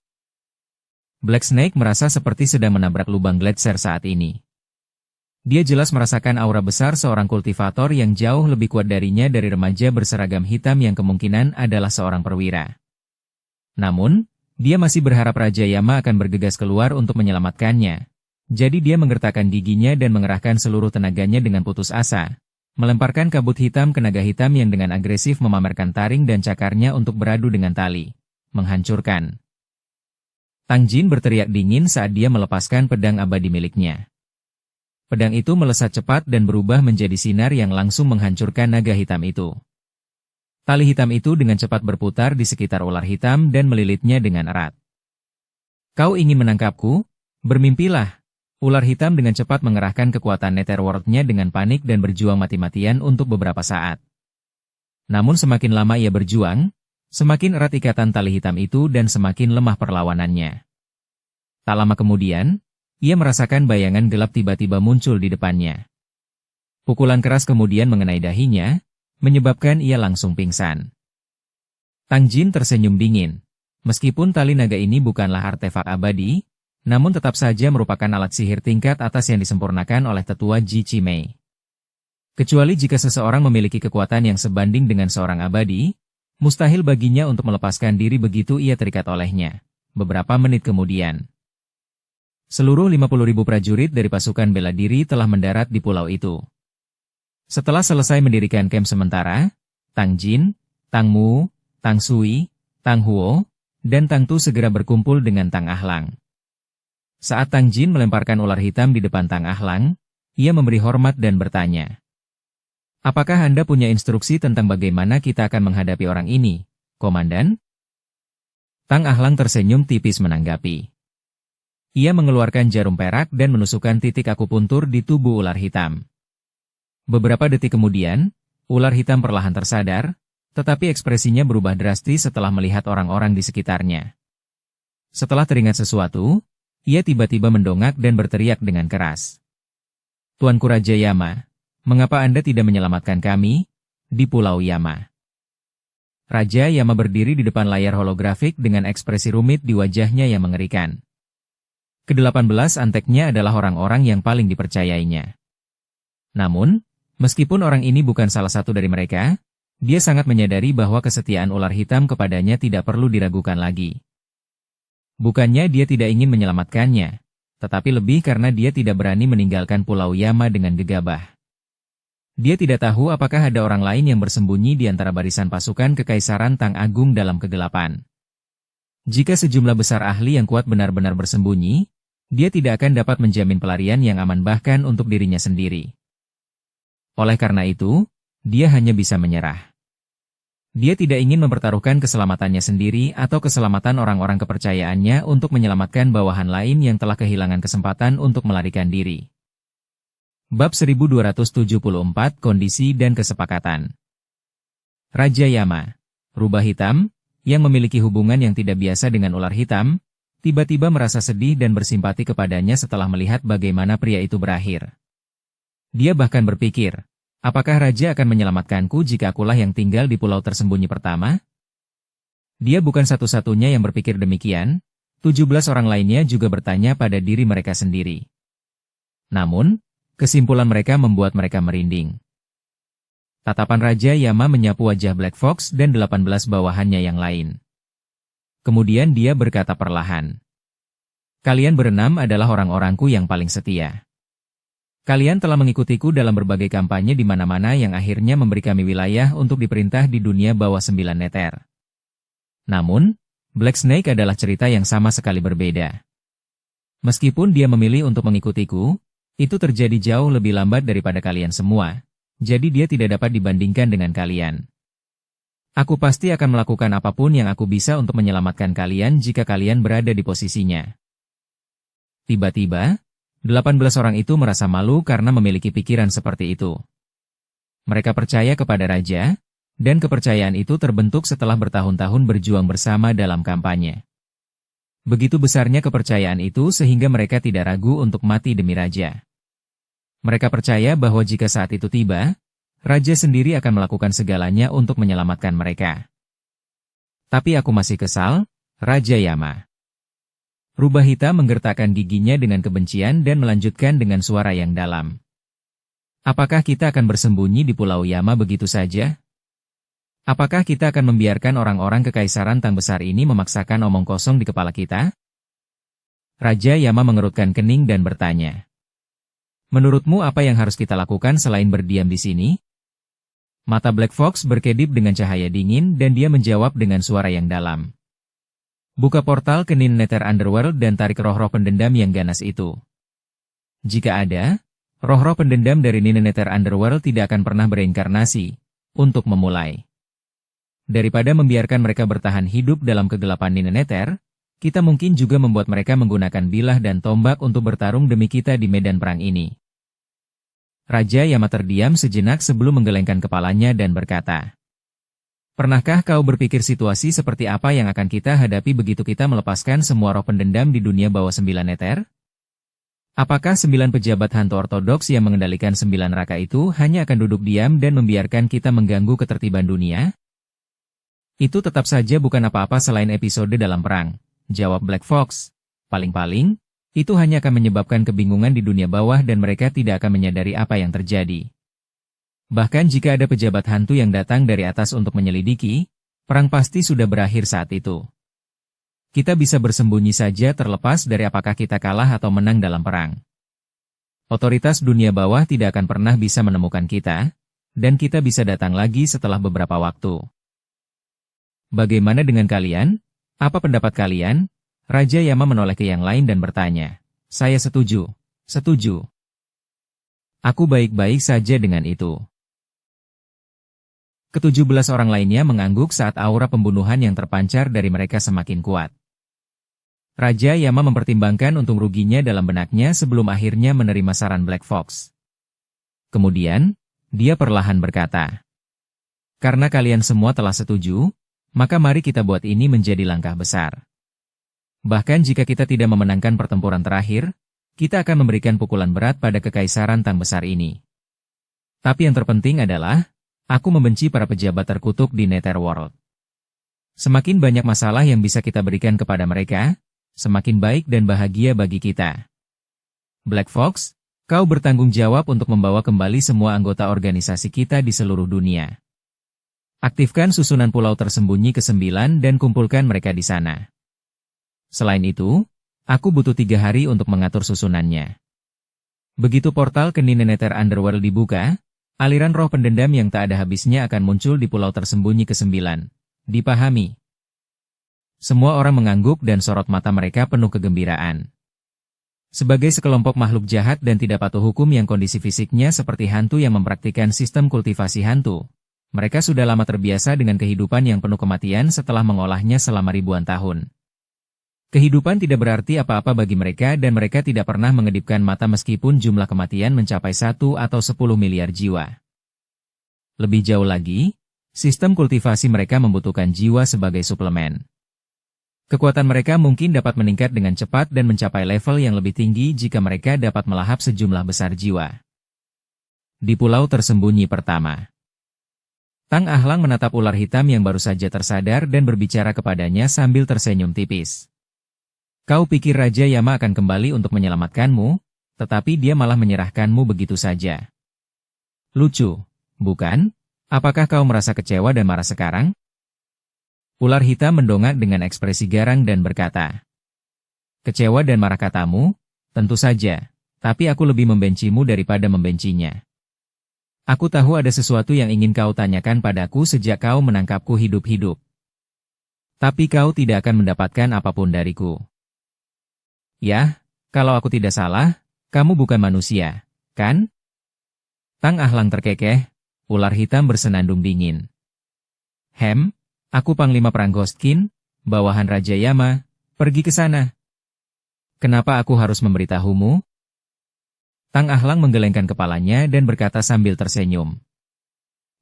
Black Snake merasa seperti sedang menabrak lubang gletser saat ini. Dia jelas merasakan aura besar seorang kultivator yang jauh lebih kuat darinya dari remaja berseragam hitam yang kemungkinan adalah seorang perwira. Namun, dia masih berharap Raja Yama akan bergegas keluar untuk menyelamatkannya. Jadi dia menggertakkan giginya dan mengerahkan seluruh tenaganya dengan putus asa, melemparkan kabut hitam ke naga hitam yang dengan agresif memamerkan taring dan cakarnya untuk beradu dengan tali. Menghancurkan. Tang Jin berteriak dingin saat dia melepaskan pedang abadi miliknya. Pedang itu melesat cepat dan berubah menjadi sinar yang langsung menghancurkan naga hitam itu. Tali hitam itu dengan cepat berputar di sekitar ular hitam dan melilitnya dengan erat. Kau ingin menangkapku? Bermimpilah. Ular hitam dengan cepat mengerahkan kekuatan Netherworld-nya dengan panik dan berjuang mati-matian untuk beberapa saat. Namun semakin lama ia berjuang, semakin erat ikatan tali hitam itu dan semakin lemah perlawanannya. Tak lama kemudian, ia merasakan bayangan gelap tiba-tiba muncul di depannya. Pukulan keras kemudian mengenai dahinya, menyebabkan ia langsung pingsan. Tang Jin tersenyum dingin. Meskipun tali naga ini bukanlah artefak abadi, namun tetap saja merupakan alat sihir tingkat atas yang disempurnakan oleh tetua Ji Chimei. Kecuali jika seseorang memiliki kekuatan yang sebanding dengan seorang abadi, mustahil baginya untuk melepaskan diri begitu ia terikat olehnya. Beberapa menit kemudian, seluruh 50.000 prajurit dari pasukan bela diri telah mendarat di pulau itu. Setelah selesai mendirikan kamp sementara, Tang Jin, Tang Mu, Tang Sui, Tang Huo, dan Tang Tu segera berkumpul dengan Tang Ahlang. Saat Tang Jin melemparkan ular hitam di depan Tang Ahlang, ia memberi hormat dan bertanya, "Apakah Anda punya instruksi tentang bagaimana kita akan menghadapi orang ini, Komandan?" Tang Ahlang tersenyum tipis menanggapi. Ia mengeluarkan jarum perak dan menusukkan titik akupuntur di tubuh ular hitam. Beberapa detik kemudian, ular hitam perlahan tersadar, tetapi ekspresinya berubah drastis setelah melihat orang-orang di sekitarnya. Setelah teringat sesuatu, ia tiba-tiba mendongak dan berteriak dengan keras. "Tuanku Raja Yama, mengapa Anda tidak menyelamatkan kami di Pulau Yama?" Raja Yama berdiri di depan layar holografik dengan ekspresi rumit di wajahnya yang mengerikan. Ke-18 anteknya adalah orang-orang yang paling dipercayainya. Namun, meskipun orang ini bukan salah satu dari mereka, dia sangat menyadari bahwa kesetiaan ular hitam kepadanya tidak perlu diragukan lagi. Bukannya dia tidak ingin menyelamatkannya, tetapi lebih karena dia tidak berani meninggalkan Pulau Yama dengan gegabah. Dia tidak tahu apakah ada orang lain yang bersembunyi di antara barisan pasukan Kekaisaran Tang Agung dalam kegelapan. Jika sejumlah besar ahli yang kuat benar-benar bersembunyi, dia tidak akan dapat menjamin pelarian yang aman bahkan untuk dirinya sendiri. Oleh karena itu, dia hanya bisa menyerah. Dia tidak ingin mempertaruhkan keselamatannya sendiri atau keselamatan orang-orang kepercayaannya untuk menyelamatkan bawahan lain yang telah kehilangan kesempatan untuk melarikan diri. Bab 1274 Kondisi dan Kesepakatan. Raja Yama, rubah hitam, yang memiliki hubungan yang tidak biasa dengan ular hitam, tiba-tiba merasa sedih dan bersimpati kepadanya setelah melihat bagaimana pria itu berakhir. Dia bahkan berpikir, apakah Raja akan menyelamatkanku jika akulah yang tinggal di pulau tersembunyi pertama? Dia bukan satu-satunya yang berpikir demikian, 17 orang lainnya juga bertanya pada diri mereka sendiri. Namun, kesimpulan mereka membuat mereka merinding. Tatapan Raja Yama menyapu wajah Black Fox dan 18 bawahannya yang lain. Kemudian dia berkata perlahan, "Kalian berenam adalah orang-orangku yang paling setia. Kalian telah mengikutiku dalam berbagai kampanye di mana-mana yang akhirnya memberi kami wilayah untuk diperintah di dunia bawah 9 neter. Namun, Black Snake adalah cerita yang sama sekali berbeda. Meskipun dia memilih untuk mengikutiku, itu terjadi jauh lebih lambat daripada kalian semua, jadi dia tidak dapat dibandingkan dengan kalian. Aku pasti akan melakukan apapun yang aku bisa untuk menyelamatkan kalian jika kalian berada di posisinya." Tiba-tiba, 18 orang itu merasa malu karena memiliki pikiran seperti itu. Mereka percaya kepada Raja, dan kepercayaan itu terbentuk setelah bertahun-tahun berjuang bersama dalam kampanye. Begitu besarnya kepercayaan itu sehingga mereka tidak ragu untuk mati demi Raja. Mereka percaya bahwa jika saat itu tiba, Raja sendiri akan melakukan segalanya untuk menyelamatkan mereka. Tapi aku masih kesal, Raja Yama. Rubahita menggertakkan giginya dengan kebencian dan melanjutkan dengan suara yang dalam. Apakah kita akan bersembunyi di Pulau Yama begitu saja? Apakah kita akan membiarkan orang-orang kekaisaran Tang besar ini memaksakan omong kosong di kepala kita? Raja Yama mengerutkan kening dan bertanya. Menurutmu apa yang harus kita lakukan selain berdiam di sini? Mata Black Fox berkedip dengan cahaya dingin dan dia menjawab dengan suara yang dalam. Buka portal ke Nin Nether Underworld dan tarik roh-roh pendendam yang ganas itu. Jika ada, roh-roh pendendam dari Nin Nether Underworld tidak akan pernah bereinkarnasi untuk memulai. Daripada membiarkan mereka bertahan hidup dalam kegelapan Nin Nether, kita mungkin juga membuat mereka menggunakan bilah dan tombak untuk bertarung demi kita di medan perang ini. Raja Yama terdiam sejenak sebelum menggelengkan kepalanya dan berkata, pernahkah kau berpikir situasi seperti apa yang akan kita hadapi begitu kita melepaskan semua roh pendendam di dunia bawah 9 neter? Apakah 9 pejabat hantu ortodoks yang mengendalikan 9 raka itu hanya akan duduk diam dan membiarkan kita mengganggu ketertiban dunia? Itu tetap saja bukan apa-apa selain episode dalam perang, jawab Black Fox. Paling-paling, itu hanya akan menyebabkan kebingungan di dunia bawah dan mereka tidak akan menyadari apa yang terjadi. Bahkan jika ada pejabat hantu yang datang dari atas untuk menyelidiki, perang pasti sudah berakhir saat itu. Kita bisa bersembunyi saja terlepas dari apakah kita kalah atau menang dalam perang. Otoritas dunia bawah tidak akan pernah bisa menemukan kita, dan kita bisa datang lagi setelah beberapa waktu. Bagaimana dengan kalian? Apa pendapat kalian? Raja Yama menoleh ke yang lain dan bertanya. Saya setuju. Setuju. Aku baik-baik saja dengan itu. Ke-17 orang lainnya mengangguk saat aura pembunuhan yang terpancar dari mereka semakin kuat. Raja Yama mempertimbangkan untung ruginya dalam benaknya sebelum akhirnya menerima saran Black Fox. Kemudian, dia perlahan berkata, karena kalian semua telah setuju, maka mari kita buat ini menjadi langkah besar. Bahkan jika kita tidak memenangkan pertempuran terakhir, kita akan memberikan pukulan berat pada kekaisaran Tang besar ini. Tapi yang terpenting adalah, aku membenci para pejabat terkutuk di Netherworld. Semakin banyak masalah yang bisa kita berikan kepada mereka, semakin baik dan bahagia bagi kita. Black Fox, kau bertanggung jawab untuk membawa kembali semua anggota organisasi kita di seluruh dunia. Aktifkan susunan pulau tersembunyi ke-9 dan kumpulkan mereka di sana. Selain itu, aku butuh 3 hari untuk mengatur susunannya. Begitu portal ke Nin Nether Underworld dibuka, aliran roh pendendam yang tak ada habisnya akan muncul di pulau tersembunyi ke-9. Dipahami? Semua orang mengangguk dan sorot mata mereka penuh kegembiraan. Sebagai sekelompok makhluk jahat dan tidak patuh hukum yang kondisi fisiknya seperti hantu yang mempraktikkan sistem kultivasi hantu, mereka sudah lama terbiasa dengan kehidupan yang penuh kematian setelah mengolahnya selama ribuan tahun. Kehidupan tidak berarti apa-apa bagi mereka dan mereka tidak pernah mengedipkan mata meskipun jumlah kematian mencapai 1 atau 10 miliar jiwa. Lebih jauh lagi, sistem kultivasi mereka membutuhkan jiwa sebagai suplemen. Kekuatan mereka mungkin dapat meningkat dengan cepat dan mencapai level yang lebih tinggi jika mereka dapat melahap sejumlah besar jiwa. Di pulau tersembunyi pertama, Tang Ahlang menatap ular hitam yang baru saja tersadar dan berbicara kepadanya sambil tersenyum tipis. Kau pikir Raja Yama akan kembali untuk menyelamatkanmu, tetapi dia malah menyerahkanmu begitu saja. Lucu, bukan? Apakah kau merasa kecewa dan marah sekarang? Ular hitam mendongak dengan ekspresi garang dan berkata, kecewa dan marah katamu? Tentu saja, tapi aku lebih membencimu daripada membencinya. Aku tahu ada sesuatu yang ingin kau tanyakan padaku sejak kau menangkapku hidup-hidup. Tapi kau tidak akan mendapatkan apapun dariku. Ya, kalau aku tidak salah, kamu bukan manusia, kan? Tang Ahlang terkekeh, ular hitam bersenandung dingin. Aku Panglima Perang Ghostkin, bawahan Raja Yama, pergi ke sana. Kenapa aku harus memberitahumu? Tang Ahlang menggelengkan kepalanya dan berkata sambil tersenyum.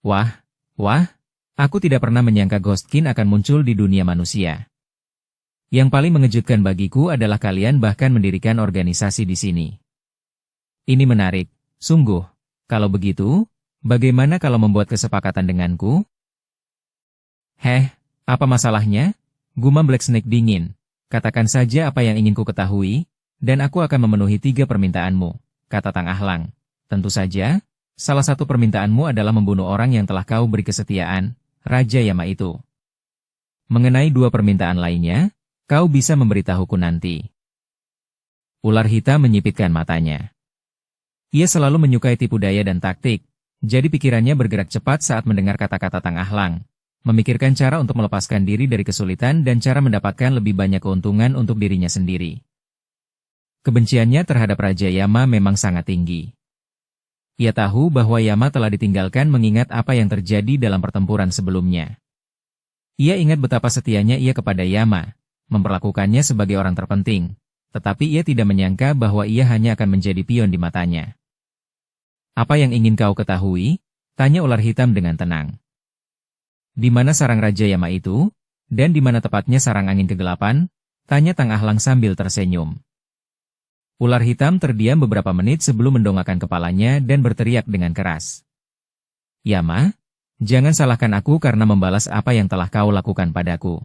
Wah, aku tidak pernah menyangka Ghostkin akan muncul di dunia manusia. Yang paling mengejutkan bagiku adalah kalian bahkan mendirikan organisasi di sini. Ini menarik, sungguh. Kalau begitu, Bagaimana kalau membuat kesepakatan denganku? Heh, apa masalahnya? Gumam Black Snake dingin. Katakan saja apa yang ingin ku ketahui, dan aku akan memenuhi 3 permintaanmu, kata Tang Ahlang. Tentu saja, salah satu permintaanmu adalah membunuh orang yang telah kau beri kesetiaan, Raja Yama itu. Mengenai 2 permintaan lainnya, kau bisa memberitahuku nanti. Ular hitam menyipitkan matanya. Ia selalu menyukai tipu daya dan taktik, jadi pikirannya bergerak cepat saat mendengar kata-kata Tang Ahlang. Memikirkan cara untuk melepaskan diri dari kesulitan dan cara mendapatkan lebih banyak keuntungan untuk dirinya sendiri. Kebenciannya terhadap Raja Yama memang sangat tinggi. Ia tahu bahwa Yama telah ditinggalkan mengingat apa yang terjadi dalam pertempuran sebelumnya. Ia ingat betapa setianya ia kepada Yama, memperlakukannya sebagai orang terpenting, tetapi ia tidak menyangka bahwa ia hanya akan menjadi pion di matanya. Apa yang ingin kau ketahui? Tanya ular hitam dengan tenang. Di mana sarang Raja Yama itu? Dan di mana tepatnya sarang angin kegelapan? Tanya Tang Ahlang sambil tersenyum. Ular hitam terdiam beberapa menit sebelum mendongakkan kepalanya dan berteriak dengan keras. Yama, jangan salahkan aku karena membalas apa yang telah kau lakukan padaku.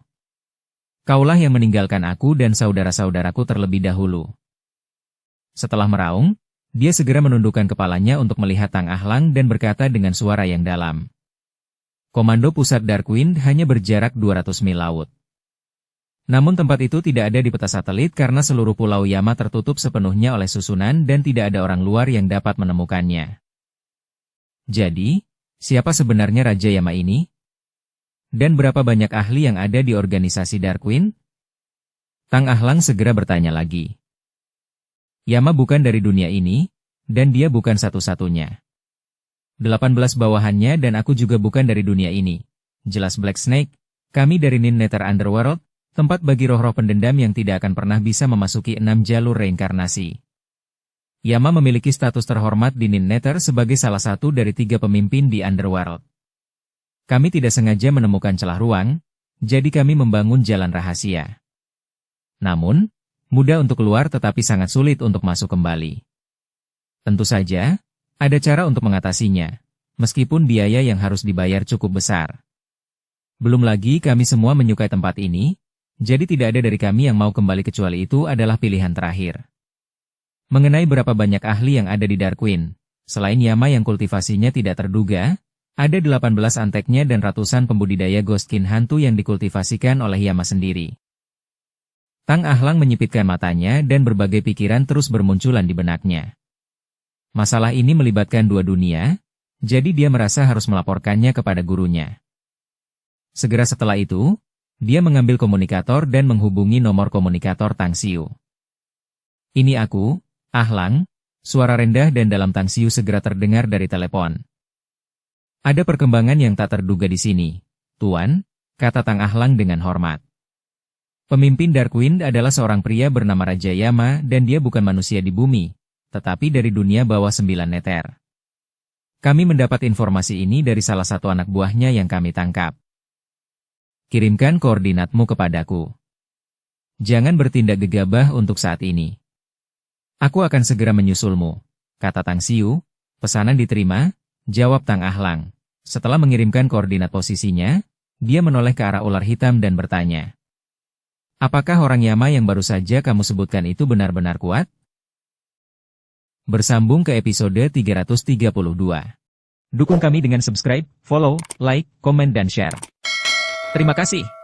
Kaulah yang meninggalkan aku dan saudara-saudaraku terlebih dahulu. Setelah meraung, dia segera menundukkan kepalanya untuk melihat Tang Ahlang dan berkata dengan suara yang dalam. Komando Pusat Darkwind hanya berjarak 200 mil laut. Namun tempat itu tidak ada di peta satelit karena seluruh pulau Yama tertutup sepenuhnya oleh susunan dan tidak ada orang luar yang dapat menemukannya. Jadi, siapa sebenarnya Raja Yama ini? Dan berapa banyak ahli yang ada di organisasi Darkwind? Tang Ahlang segera bertanya lagi. Yama bukan dari dunia ini, dan dia bukan satu-satunya. 18 bawahannya dan aku juga bukan dari dunia ini. Jelas Black Snake, kami dari Nin Nether Underworld, tempat bagi roh-roh pendendam yang tidak akan pernah bisa memasuki 6 jalur reinkarnasi. Yama memiliki status terhormat di Nin Nether sebagai salah satu dari 3 pemimpin di Underworld. Kami tidak sengaja menemukan celah ruang, jadi kami membangun jalan rahasia. Namun, mudah untuk keluar tetapi sangat sulit untuk masuk kembali. Tentu saja, ada cara untuk mengatasinya, meskipun biaya yang harus dibayar cukup besar. Belum lagi kami semua menyukai tempat ini, jadi tidak ada dari kami yang mau kembali kecuali itu adalah pilihan terakhir. Mengenai berapa banyak ahli yang ada di Darkwind, selain Yama yang kultivasinya tidak terduga, ada 18 anteknya dan ratusan pembudidaya Ghostkin hantu yang dikultivasikan oleh Yama sendiri. Tang Ahlang menyipitkan matanya dan berbagai pikiran terus bermunculan di benaknya. Masalah ini melibatkan 2 dunia, jadi dia merasa harus melaporkannya kepada gurunya. Segera setelah itu, dia mengambil komunikator dan menghubungi nomor komunikator Tang Xiu. Ini aku, Ahlang, suara rendah dan dalam Tang Xiu segera terdengar dari telepon. Ada perkembangan yang tak terduga di sini, Tuan, kata Tang Ahlang dengan hormat. Pemimpin Darkwind adalah seorang pria bernama Raja Yama dan dia bukan manusia di bumi, tetapi dari dunia bawah 9 neter. Kami mendapat informasi ini dari salah satu anak buahnya yang kami tangkap. Kirimkan koordinatmu kepadaku. Jangan bertindak gegabah untuk saat ini. Aku akan segera menyusulmu, kata Tang Xiu. Pesanan diterima, jawab Tang Ahlang. Setelah mengirimkan koordinat posisinya, dia menoleh ke arah ular hitam dan bertanya. Apakah orang Yama yang baru saja kamu sebutkan itu benar-benar kuat? Bersambung ke episode 332. Dukung kami dengan subscribe, follow, like, komen dan share. Terima kasih.